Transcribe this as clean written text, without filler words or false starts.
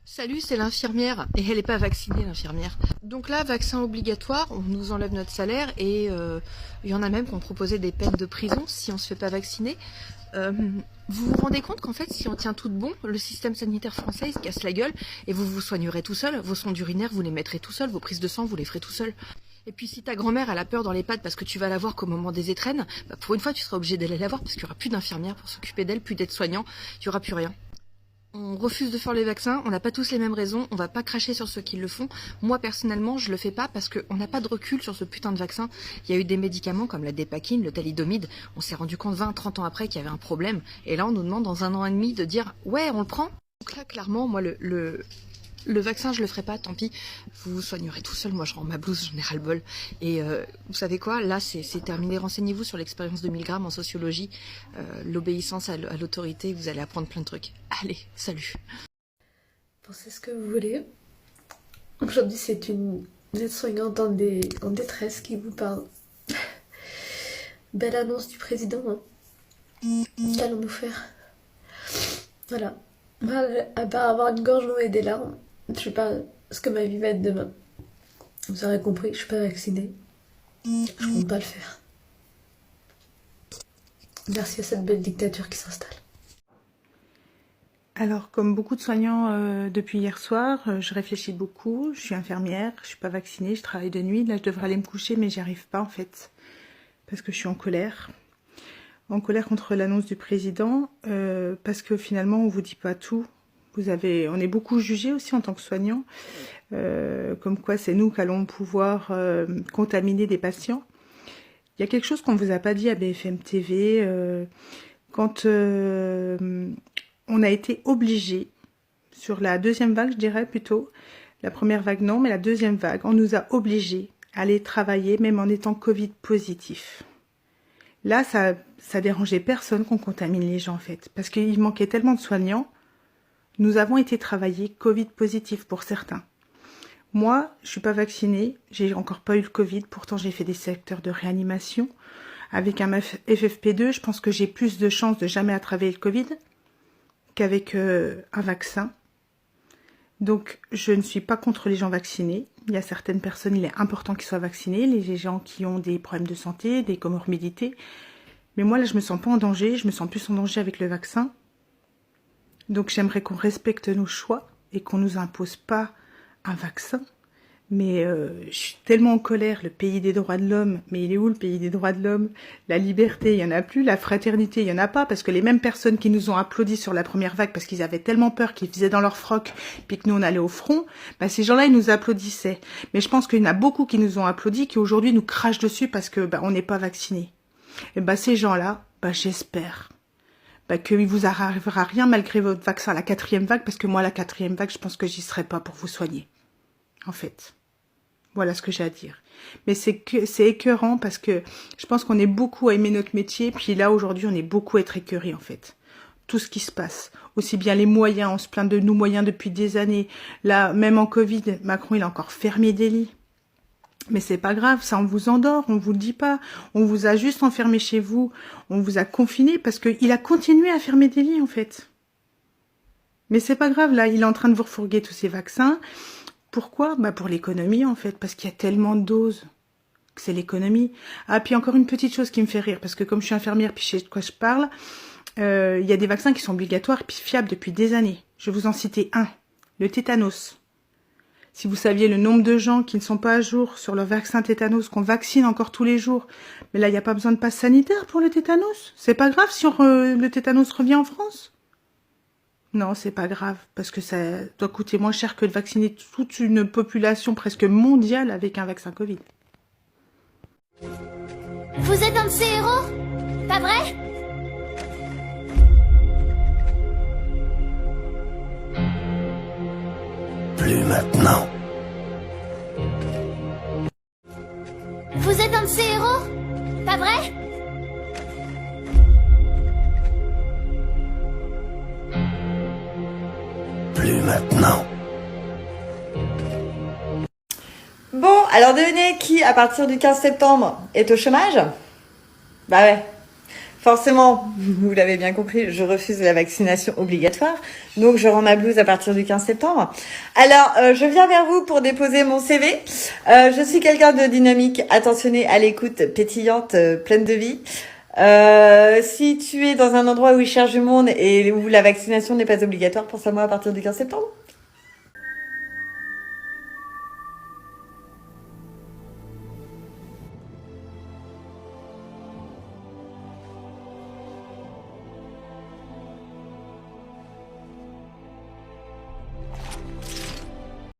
Salut, c'est l'infirmière. Et elle n'est pas vaccinée, l'infirmière. Donc là, vaccin obligatoire, on nous enlève notre salaire et il y en a même qui ont proposé des peines de prison si on se fait pas vacciner. Euh, vous vous rendez compte qu'en fait, si on tient tout bon, le système sanitaire français il se casse la gueule et vous vous soignerez tout seul. Vos sondes urinaires, vous les mettrez tout seul. Vos prises de sang, vous les ferez tout seul. Et puis si ta grand-mère elle a peur dans les pattes parce que tu vas la voir qu'au moment des étrennes, bah, pour une fois tu seras obligé d'aller la voir parce qu'il n'y aura plus d'infirmière pour s'occuper d'elle, plus d'aide-soignant, il n'y aura plus rien. On refuse de faire les vaccins, on n'a pas tous les mêmes raisons, on va pas cracher sur ceux qui le font. Moi personnellement je le fais pas parce qu'on n'a pas de recul sur ce putain de vaccin. Il y a eu des médicaments comme la dépakine, le thalidomide, on s'est rendu compte 20-30 ans après qu'il y avait un problème. Et là on nous demande dans 1 an et demi de dire ouais on le prend. Donc là clairement moi le vaccin, je le ferai pas, tant pis. Vous vous soignerez tout seul, moi je rends ma blouse, j'en ai ras-le-bol. Et vous savez quoi, là c'est terminé. Renseignez-vous sur l'expérience de Milgram en sociologie. L'obéissance à l'autorité, vous allez apprendre plein de trucs. Allez, salut. Pensez ce que vous voulez. Aujourd'hui c'est une aide-soignante en détresse qui vous parle. Belle annonce du président, hein. Qu'allons-nous faire? Voilà. Moi, à part avoir une gorge nouée et des larmes, je sais pas ce que ma vie va être demain. Vous aurez compris, je suis pas vaccinée. Je compte pas le faire. Merci à cette belle dictature qui s'installe. Alors, comme beaucoup de soignants depuis hier soir, je réfléchis beaucoup. Je suis infirmière, je suis pas vaccinée, je travaille de nuit. Là, je devrais aller me coucher, mais j'y arrive pas en fait, parce que je suis en colère. En colère contre l'annonce du président, parce que finalement, on vous dit pas tout. On est beaucoup jugés aussi en tant que soignants, comme quoi c'est nous qu'allons pouvoir contaminer des patients. Il y a quelque chose qu'on vous a pas dit à BFM TV, quand on a été obligés, sur la deuxième vague, je dirais plutôt, la première vague non, mais la deuxième vague, on nous a obligés à aller travailler, même en étant Covid positif. Là, ça dérangeait personne qu'on contamine les gens, en fait, parce qu'il manquait tellement de soignants. Nous avons été travailler Covid positif pour certains. Moi, je suis pas vaccinée, j'ai encore pas eu le Covid, pourtant j'ai fait des secteurs de réanimation. Avec un FFP2, je pense que j'ai plus de chances de jamais attraper le Covid qu'avec un vaccin. Donc, je ne suis pas contre les gens vaccinés. Il y a certaines personnes, il est important qu'ils soient vaccinés, les gens qui ont des problèmes de santé, des comorbidités. Mais moi, là, je me sens pas en danger, je me sens plus en danger avec le vaccin. Donc, j'aimerais qu'on respecte nos choix et qu'on nous impose pas un vaccin. Mais je suis tellement en colère, le pays des droits de l'homme. Mais il est où le pays des droits de l'homme? La liberté, il y en a plus. La fraternité, il y en a pas. Parce que les mêmes personnes qui nous ont applaudi sur la première vague, parce qu'ils avaient tellement peur qu'ils faisaient dans leur froc, puis que nous on allait au front, bah, ces gens-là, ils nous applaudissaient. Mais je pense qu'il y en a beaucoup qui nous ont applaudi, qui aujourd'hui nous crachent dessus parce que bah, on n'est pas vaccinés. Et bah ces gens-là, bah j'espère bah, qu'il vous arrivera rien malgré votre vaccin, la 4e vague, parce que moi, la 4e vague, je pense que j'y serai pas pour vous soigner. En fait. Voilà ce que j'ai à dire. Mais c'est écœurant parce que je pense qu'on est beaucoup à aimer notre métier, puis là, aujourd'hui, on est beaucoup à être écœurés, en fait. Tout ce qui se passe. Aussi bien les moyens, on se plaint de nos moyens depuis des années. Là, même en Covid, Macron, il a encore fermé des lits. Mais c'est pas grave, ça on vous endort, on vous le dit pas. On vous a juste enfermé chez vous, on vous a confiné parce qu'il a continué à fermer des lits, en fait. Mais c'est pas grave, là, il est en train de vous refourguer tous ces vaccins. Pourquoi? Bah pour l'économie, en fait, parce qu'il y a tellement de doses que c'est l'économie. Ah, puis encore une petite chose qui me fait rire, parce que comme je suis infirmière, puis je sais de quoi je parle, il y a des vaccins qui sont obligatoires, puis fiables depuis des années. Je vais vous en citer un, le tétanos. Si vous saviez le nombre de gens qui ne sont pas à jour sur leur vaccin tétanos, qu'on vaccine encore tous les jours, mais là, il n'y a pas besoin de passe sanitaire pour le tétanos. C'est pas grave si le tétanos revient en France. Non, c'est pas grave, parce que ça doit coûter moins cher que de vacciner toute une population presque mondiale avec un vaccin Covid. Vous êtes un de ces héros, pas vrai? Plus maintenant. Vous êtes un de ces héros, pas vrai? Plus maintenant. Bon, alors devinez qui, à partir du 15 septembre, est au chômage? Bah ouais. forcément, vous l'avez bien compris, je refuse la vaccination obligatoire. Donc, je rends ma blouse à partir du 15 septembre. Alors, je viens vers vous pour déposer mon CV. Je suis quelqu'un de dynamique, attentionné, à l'écoute, pétillante, pleine de vie. Si tu es dans un endroit où il cherche du monde et où la vaccination n'est pas obligatoire, pense à moi à partir du 15 septembre.